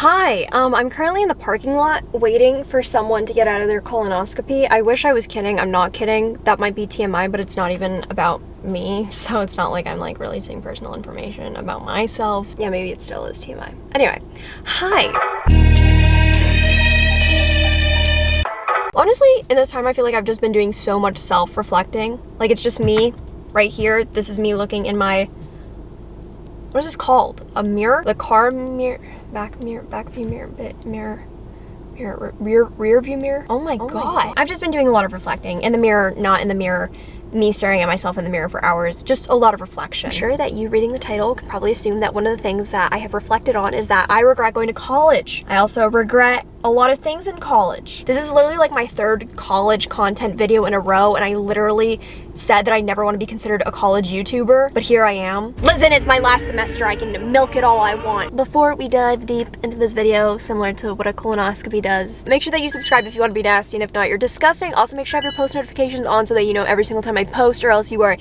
Hi, I'm currently in the parking lot waiting for someone to get out of their colonoscopy. I wish I was kidding. I'm not kidding. That might be TMI, but it's not even about me, so it's not like I'm like releasing personal information about myself. Yeah, maybe it still is TMI. Anyway, hi. Honestly, in this time, I feel like I've just been doing so much self-reflecting. Like, it's just me right here. This is me looking in my, what is this called? A mirror? The car mirror? Back view mirror, rear view mirror. Oh my god. I've just been doing a lot of reflecting in the mirror, not in the mirror, me staring at myself in the mirror for hours, just a lot of reflection. I'm sure that you reading the title can probably assume that one of the things that I have reflected on is that I regret going to college. I also regret a lot of things in college. This is literally like my third college content video in a row, and I literally said that I never want to be considered a college YouTuber, but here I am. Listen, it's my last semester. I can milk it all I want. Before we dive deep into this video, similar to what a colonoscopy does, make sure that you subscribe if you want to be nasty, and if not, you're disgusting. Also, make sure you have your post notifications on so that you know every single time I post, or else you are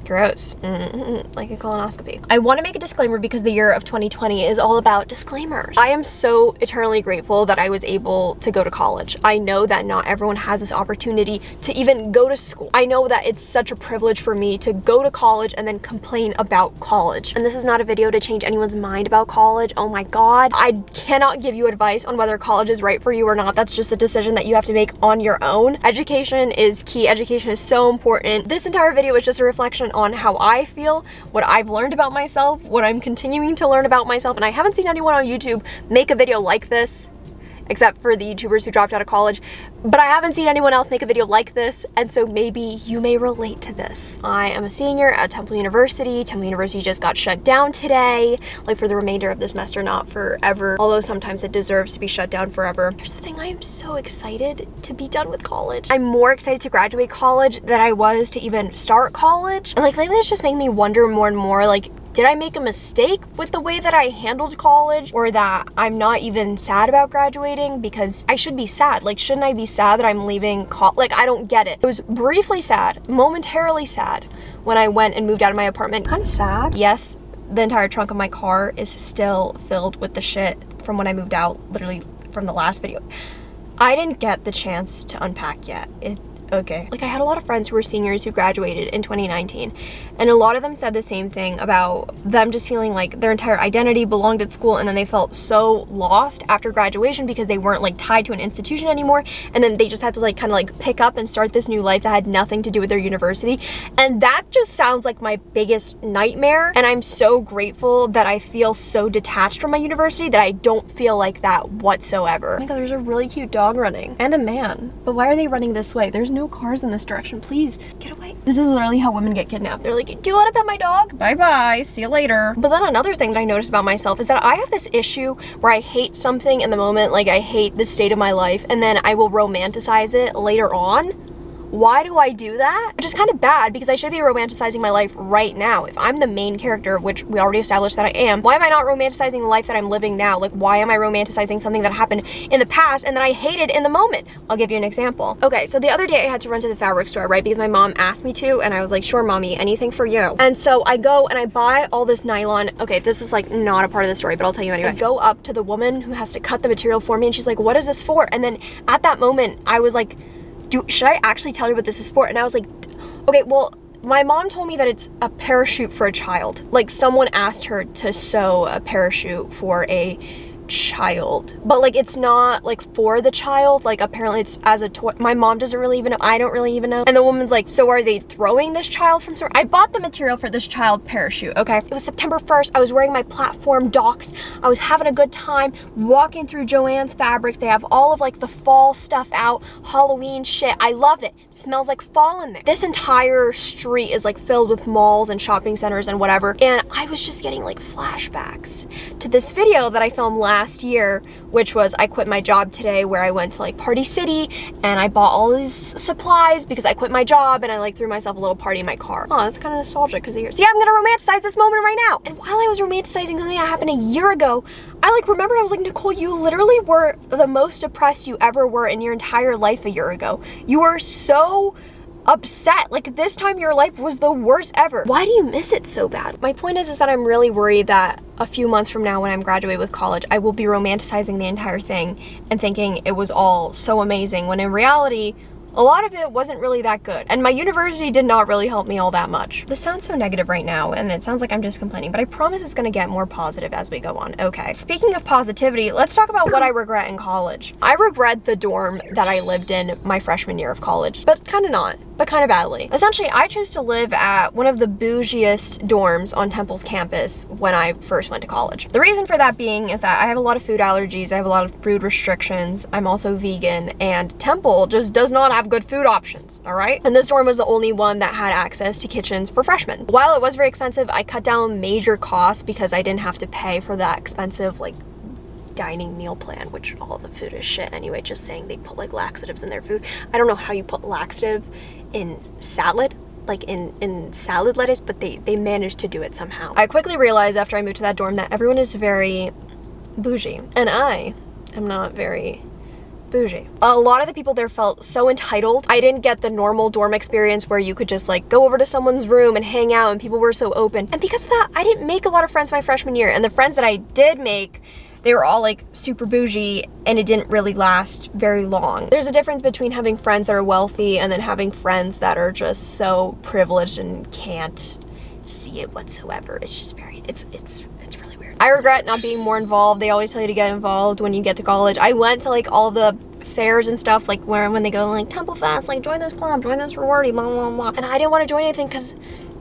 gross. Like a colonoscopy. I want to make a disclaimer because the year of 2020 is all about disclaimers. I am so eternally grateful that I was able to go to college. I know that not everyone has this opportunity to even go to school. I know that it's such a privilege for me to go to college and then complain about college. And this is not a video to change anyone's mind about college. Oh my god. I cannot give you advice on whether college is right for you or not. That's just a decision that you have to make on your own. Education is key. Education is so important. This entire video is just a reflection on how I feel, what I've learned about myself, what I'm continuing to learn about myself, and I haven't seen anyone on YouTube make a video like this, except for the YouTubers who dropped out of college, but I haven't seen anyone else make a video like this, and so maybe you may relate to this. I am a senior at Temple University. Temple University just got shut down today, like for the remainder of the semester, not forever, although sometimes it deserves to be shut down forever. Here's the thing, I am so excited to be done with college. I'm more excited to graduate college than I was to even start college, and like lately it's just making me wonder more and more, like, did I make a mistake with the way that I handled college, or that I'm not even sad about graduating? Because I should be sad. Like, shouldn't I be sad that I'm leaving college? Like, I don't get it. It was briefly sad, momentarily sad, when I went and moved out of my apartment. Kind of sad. Yes, the entire trunk of my car is still filled with the shit from when I moved out, literally from the last video. I didn't get the chance to unpack yet. Okay. Like, I had a lot of friends who were seniors who graduated in 2019, and a lot of them said the same thing about them just feeling like their entire identity belonged at school, and then they felt so lost after graduation because they weren't like tied to an institution anymore, and then they just had to like kind of like pick up and start this new life that had nothing to do with their university. And that just sounds like my biggest nightmare, and I'm so grateful that I feel so detached from my university that I don't feel like that whatsoever. Oh my god, there's a really cute dog running, and a man, but why are they running this way? There's no cars in this direction. Please get away. This is literally how women get kidnapped. They're like, do you want to pet my dog? Bye bye, see you later. But then another thing that I noticed about myself is that I have this issue where I hate something in the moment, like I hate the state of my life, and then I will romanticize it later on. Why do I do that? Which is kind of bad, because I should be romanticizing my life right now. If I'm the main character, which we already established that I am, why am I not romanticizing the life that I'm living now? Like, why am I romanticizing something that happened in the past and that I hated in the moment? I'll give you an example. Okay, so the other day I had to run to the fabric store, right? Because my mom asked me to, and I was like, sure, mommy, anything for you. And so I go and I buy all this nylon. Okay, this is like not a part of the story, but I'll tell you anyway. I go up to the woman who has to cut the material for me, and she's like, what is this for? And then at that moment, I was like, should I actually tell her what this is for? And I was like, okay, well, my mom told me that it's a parachute for a child. Like, someone asked her to sew a parachute for a child, but like it's not like for the child, like apparently it's as a toy. My mom doesn't really even know. I don't really even know. And the woman's like, so are they throwing this child from somewhere? I bought the material for this child parachute, okay? It was September 1st. I was wearing my platform docs. I was having a good time walking through Joann's Fabrics. They have all of like the fall stuff out, Halloween shit. I love it. It smells like fall in there. This entire street is like filled with malls and shopping centers and whatever, and I was just getting like flashbacks to this video that I filmed last year, which was I quit my job today, where I went to like Party City and I bought all these supplies because I quit my job, and I like threw myself a little party in my car. Oh, that's kind of nostalgic because of years. See, I'm gonna romanticize this moment right now. And while I was romanticizing something that happened a year ago, I like remembered, I was like, Nicole, you literally were the most depressed you ever were in your entire life a year ago. You were so upset. Like, this time in your life was the worst ever. Why do you miss it so bad? My point is that I'm really worried that a few months from now when I'm graduated with college, I will be romanticizing the entire thing and thinking it was all so amazing, when in reality, a lot of it wasn't really that good. And my university did not really help me all that much. This sounds so negative right now, and it sounds like I'm just complaining, but I promise it's gonna get more positive as we go on. Okay. Speaking of positivity, let's talk about what I regret in college. I regret the dorm that I lived in my freshman year of college, but kind of not. But kind of badly. Essentially, I chose to live at one of the bougiest dorms on Temple's campus when I first went to college. The reason for that being is that I have a lot of food allergies, I have a lot of food restrictions, I'm also vegan, and Temple just does not have good food options, all right? And this dorm was the only one that had access to kitchens for freshmen. While it was very expensive, I cut down major costs because I didn't have to pay for that expensive, like, dining meal plan, which all of the food is shit anyway, just saying they put like laxatives in their food. I don't know how you put laxative in salad, like in salad lettuce, but they managed to do it somehow. I quickly realized after I moved to that dorm that everyone is very bougie, and I am not very bougie. A lot of the people there felt so entitled. I didn't get the normal dorm experience where you could just like go over to someone's room and hang out and people were so open. And because of that, I didn't make a lot of friends my freshman year, and the friends that I did make, they were all like super bougie, and it didn't really last very long. There's a difference between having friends that are wealthy and then having friends that are just so privileged and can't see it whatsoever. It's just very, it's really weird. I regret not being more involved. They always tell you to get involved when you get to college. I went to like all the fairs and stuff, like when they go like Temple Fest, like join this club, join this sorority, blah, blah, blah. And I didn't want to join anything because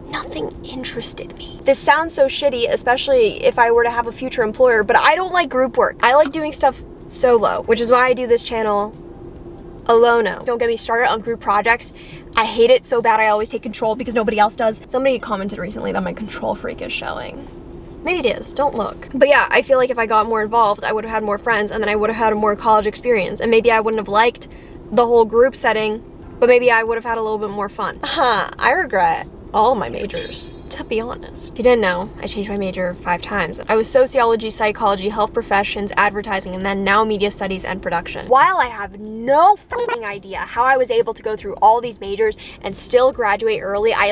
nothing interested me. This sounds so shitty, especially if I were to have a future employer, but I don't like group work. I like doing stuff solo, which is why I do this channel alone. Don't get me started on group projects. I hate it so bad I always take control because nobody else does. Somebody commented recently that my control freak is showing. Maybe it is, don't look. But yeah, I feel like if I got more involved, I would have had more friends, and then I would have had a more college experience, and maybe I wouldn't have liked the whole group setting, but maybe I would have had a little bit more fun. I regret all my majors, to be honest. If you didn't know, I changed my major 5 times. I was sociology, psychology, health professions, advertising, and then now media studies and production. While I have no fucking idea how I was able to go through all these majors and still graduate early, I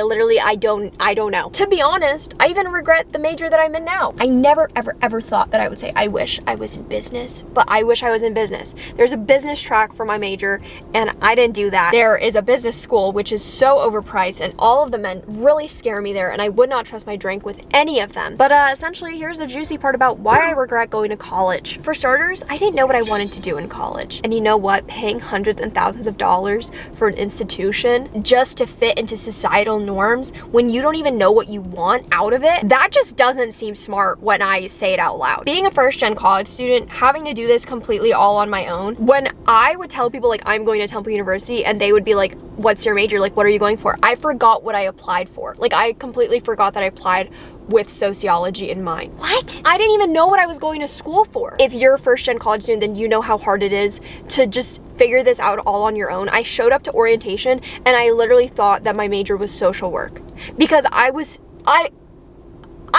don't know. To be honest, I even regret the major that I'm in now. I never ever thought that I would say, I wish I was in business, but I wish I was in business. There's a business track for my major, and I didn't do that. There is a business school, which is so overpriced, and all of the men really scare me there, and I would not trust my drink with any of them. But essentially, here's the juicy part about why I regret going to college. For starters, I didn't know what I wanted to do in college. And you know what? Paying hundreds and thousands of dollars for an institution just to fit into societal norms when you don't even know what you want out of it, that just doesn't seem smart when I say it out loud. Being a first-gen college student, having to do this completely all on my own, when I would tell people like I'm going to Temple University and they would be like, what's your major? Like, what are you going for? I forgot what I applied for. Like, I completely forgot that I applied with sociology in mind. What? I didn't even know what I was going to school for. If you're a first-gen college student, then you know how hard it is to just figure this out all on your own. I showed up to orientation and I literally thought that my major was social work because I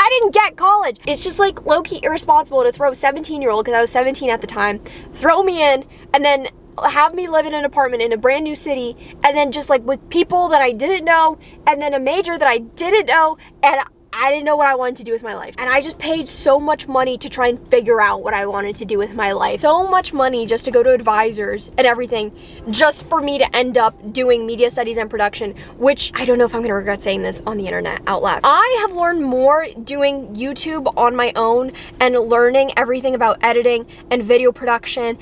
didn't get college. It's just like low-key irresponsible to throw a 17-year-old, because I was 17 at the time, throw me in and then have me live in an apartment in a brand new city, and then just like with people that I didn't know, and then a major that I didn't know, and I didn't know what I wanted to do with my life. And I just paid so much money to try and figure out what I wanted to do with my life. So much money just to go to advisors and everything, just for me to end up doing media studies and production, which I don't know if I'm gonna regret saying this on the internet out loud. I have learned more doing YouTube on my own and learning everything about editing and video production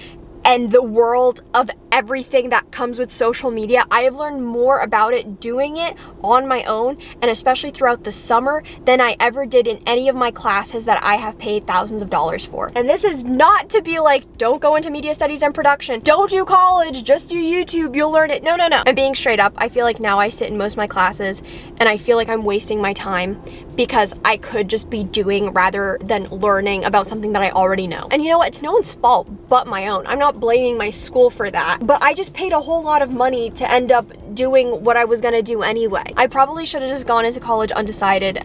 and the world of everything that comes with social media. I have learned more about it doing it on my own, and especially throughout the summer, than I ever did in any of my classes that I have paid thousands of dollars for. And this is not to be like, don't go into media studies and production, don't do college, just do YouTube, you'll learn it. No. I'm being straight up. I feel like now I sit in most of my classes and I feel like I'm wasting my time because I could just be doing rather than learning about something that I already know. And you know what? It's no one's fault but my own. I'm not blaming my school for that, but I just paid a whole lot of money to end up doing what I was gonna do anyway. I probably should have just gone into college undecided.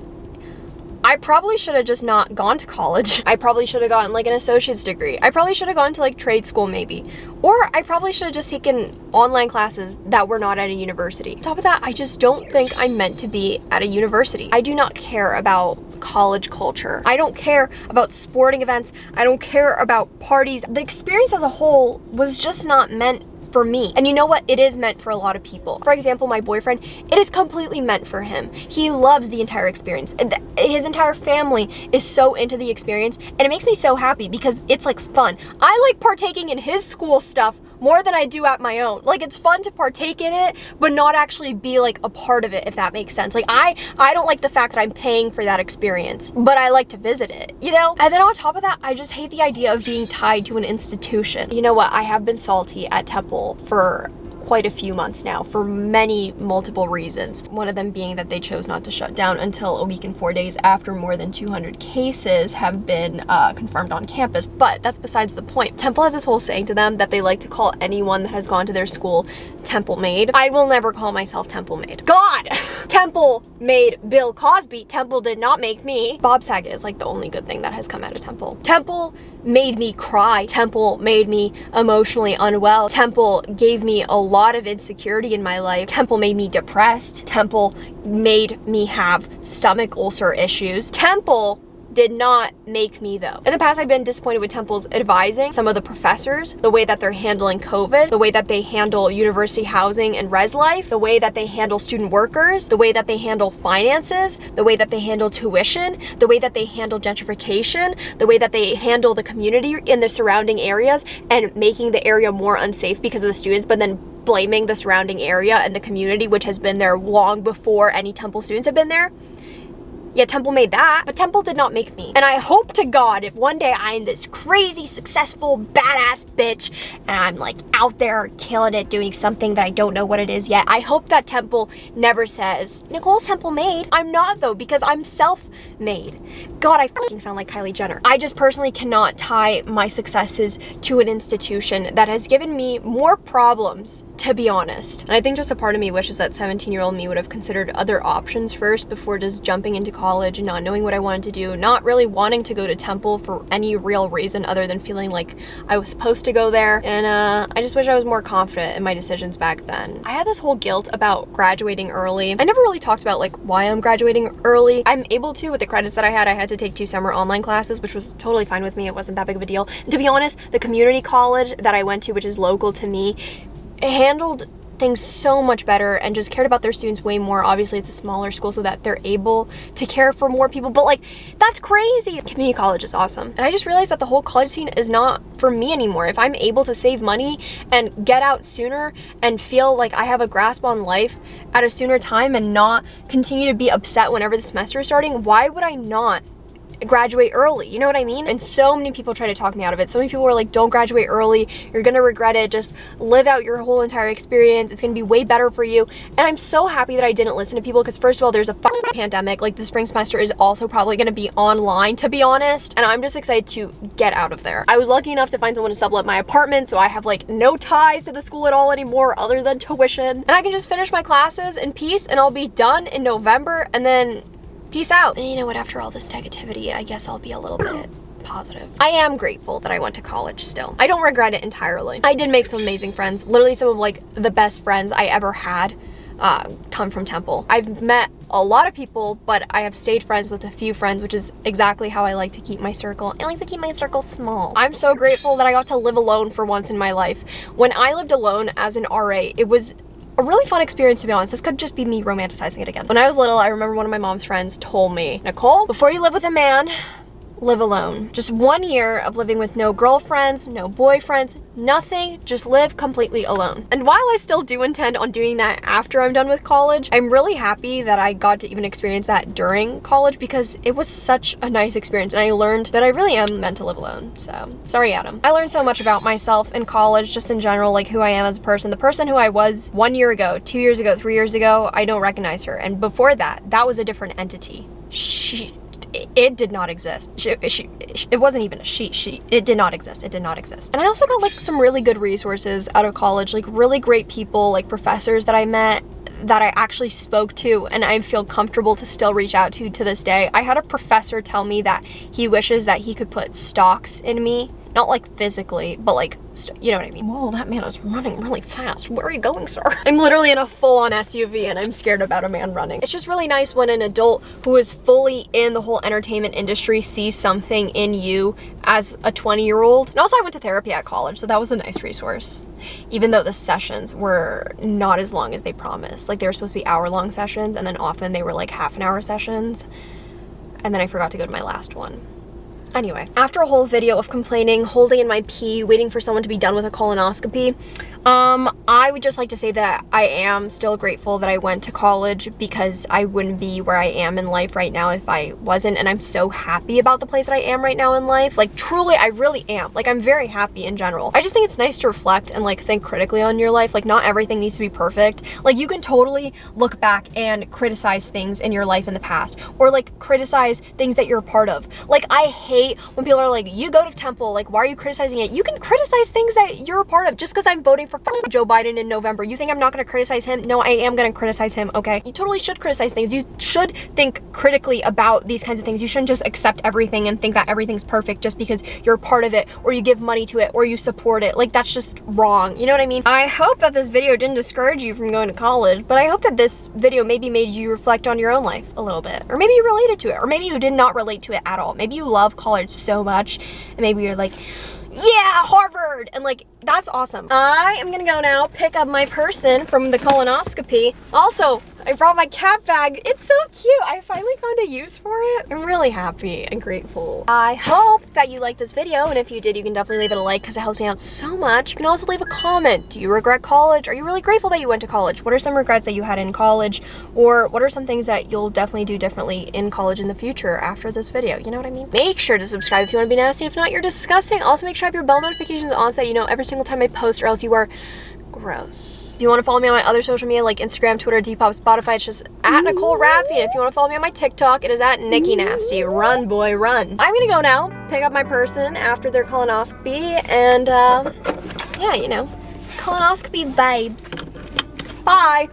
I probably should have just not gone to college. I probably should have gotten like an associate's degree. I probably should have gone to like trade school maybe. Or I probably should have just taken online classes that were not at a university. On top of that, I just don't think I'm meant to be at a university. I do not care about college culture. I don't care about sporting events. I don't care about parties. The experience as a whole was just not meant for me. And you know what? It is meant for a lot of people. For example, my boyfriend, it is completely meant for him. He loves the entire experience. And his entire family is so into the experience, and it makes me so happy because it's like fun. I like partaking in his school stuff more than I do at my own. Like, it's fun to partake in it, but not actually be like a part of it, if that makes sense. Like, I don't like the fact that I'm paying for that experience, but I like to visit it, you know? And then on top of that, I just hate the idea of being tied to an institution. You know what? I have been salty at Temple for quite a few months now for multiple reasons. One of them being that they chose not to shut down until a week and 4 days after more than 200 cases have been confirmed on campus, but that's besides the point. Temple has this whole saying to them that they like to call anyone that has gone to their school Temple Maid. I will never call myself Temple Maid. God! Temple made Bill Cosby. Temple did not make me. Bob Saget is like the only good thing that has come out of Temple. Temple made me cry. Temple made me emotionally unwell. Temple gave me a lot of insecurity in my life. Temple made me depressed. Temple made me have stomach ulcer issues. Temple did not make me though. In the past, I've been disappointed with Temple's advising, some of the professors, the way that they're handling COVID, the way that they handle university housing and res life, the way that they handle student workers, the way that they handle finances, the way that they handle tuition, the way that they handle gentrification, the way that they handle the community in the surrounding areas and making the area more unsafe because of the students, but then blaming the surrounding area and the community, which has been there long before any Temple students have been there. Yeah, Temple made that, but Temple did not make me. And I hope to God if one day I'm this crazy, successful, badass bitch and I'm like out there killing it, doing something that I don't know what it is yet, I hope that Temple never says, Nicole's Temple made. I'm not though, because I'm self-made. God, I fucking sound like Kylie Jenner. I just personally cannot tie my successes to an institution that has given me more problems, to be honest. And I think just a part of me wishes that 17-year-old me would have considered other options first before just jumping into college and not knowing what I wanted to do, not really wanting to go to Temple for any real reason other than feeling like I was supposed to go there. And I just wish I was more confident in my decisions back then. I had this whole guilt about graduating early. I never really talked about like why I'm graduating early. I'm able to with the credits that I had to take 2 summer online classes, which was totally fine with me. It wasn't that big of a deal. And to be honest, the community college that I went to, which is local to me, handled things so much better and just cared about their students way more. Obviously, it's a smaller school so that they're able to care for more people, but like, that's crazy. Community college is awesome. And I just realized that the whole college scene is not for me anymore. If I'm able to save money and get out sooner and feel like I have a grasp on life at a sooner time and not continue to be upset whenever the semester is starting, why would I not graduate early? You know what I mean? And so many people try to talk me out of it. So many people were like, don't graduate early, you're gonna regret it, just live out your whole entire experience, it's gonna be way better for you. And I'm so happy that I didn't listen to people, because first of all, there's a pandemic. Like, the spring semester is also probably gonna be online, to be honest, and I'm just excited to get out of there. I was lucky enough to find someone to sublet my apartment, so I have like no ties to the school at all anymore other than tuition, and I can just finish my classes in peace and I'll be done in November, and then peace out. And you know what, after all this negativity, I guess I'll be a little bit positive. I am grateful that I went to college still. I don't regret it entirely. I did make some amazing friends. Literally some of like the best friends I ever had come from Temple. I've met a lot of people, but I have stayed friends with a few friends, which is exactly how I like to keep my circle. I like to keep my circle small. I'm so grateful that I got to live alone for once in my life. When I lived alone as an RA, it was a really fun experience, to be honest. This could just be me romanticizing it again. When I was little, I remember one of my mom's friends told me, Nicole, before you live with a man, live alone. Just 1 year of living with no girlfriends, no boyfriends, nothing, just live completely alone. And while I still do intend on doing that after I'm done with college, I'm really happy that I got to even experience that during college, because it was such a nice experience and I learned that I really am meant to live alone. So, sorry Adam. I learned so much about myself in college, just in general, like who I am as a person. The person who I was 1 year ago, 2 years ago, 3 years ago, I don't recognize her. And before that, that was a different entity. It did not exist. It wasn't even a she. It did not exist. It did not exist. And I also got like some really good resources out of college, like really great people, like professors that I met that I actually spoke to and I feel comfortable to still reach out to this day. I had a professor tell me that he wishes that he could put stalks in me. Not like physically, but like, you know what I mean? Whoa, that man is running really fast. Where are you going, sir? I'm literally in a full-on SUV and I'm scared about a man running. It's just really nice when an adult who is fully in the whole entertainment industry sees something in you as a 20-year-old. And also I went to therapy at college, so that was a nice resource. Even though the sessions were not as long as they promised. Like they were supposed to be hour-long sessions and then often they were like half-an-hour sessions. And then I forgot to go to my last one. Anyway, after a whole video of complaining, holding in my pee, waiting for someone to be done with a colonoscopy, I would just like to say that I am still grateful that I went to college because I wouldn't be where I am in life right now if I wasn't, and I'm so happy about the place that I am right now in life. Like, truly, I really am. Like, I'm very happy in general. I just think it's nice to reflect and, like, think critically on your life. Like, not everything needs to be perfect. Like, you can totally look back and criticize things in your life in the past, or, like, criticize things that you're a part of. Like, I hate when people are like, you go to temple, like, why are you criticizing it? You can criticize things that you're a part of. Just because I'm voting for Joe Biden in November, you think I'm not going to criticize him? No, I am going to criticize him, okay? You totally should criticize things. You should think critically about these kinds of things. You shouldn't just accept everything and think that everything's perfect just because you're a part of it, or you give money to it, or you support it. Like, that's just wrong. You know what I mean? I hope that this video didn't discourage you from going to college, but I hope that this video maybe made you reflect on your own life a little bit. Or maybe you related to it, or maybe you did not relate to it at all. Maybe you love college so much, and maybe you're like, yeah, Harvard, and like, that's awesome. I am gonna go now pick up my person from the colonoscopy. Also, I brought my cat bag. It's so cute. I finally found a use for it. I'm really happy and grateful. I hope that you liked this video, and if you did, you can definitely leave it a like because it helps me out so much. You can also leave a comment. Do you regret college? Are you really grateful that you went to college? What are some regrets that you had in college? Or what are some things that you'll definitely do differently in college in the future after this video? You know what I mean? Make sure to subscribe if you want to be nasty. If not, you're disgusting. Also, make sure you have your bell notifications on so that you know every single time I post, or else you are gross. If you want to follow me on my other social media like Instagram, Twitter, Depop, Spotify, it's just at Nicole Rafiee. And if you want to follow me on my TikTok, it is at Nikki Nasty. Run, boy, run. I'm gonna go now, pick up my person after their colonoscopy, and yeah, you know, colonoscopy vibes. Bye.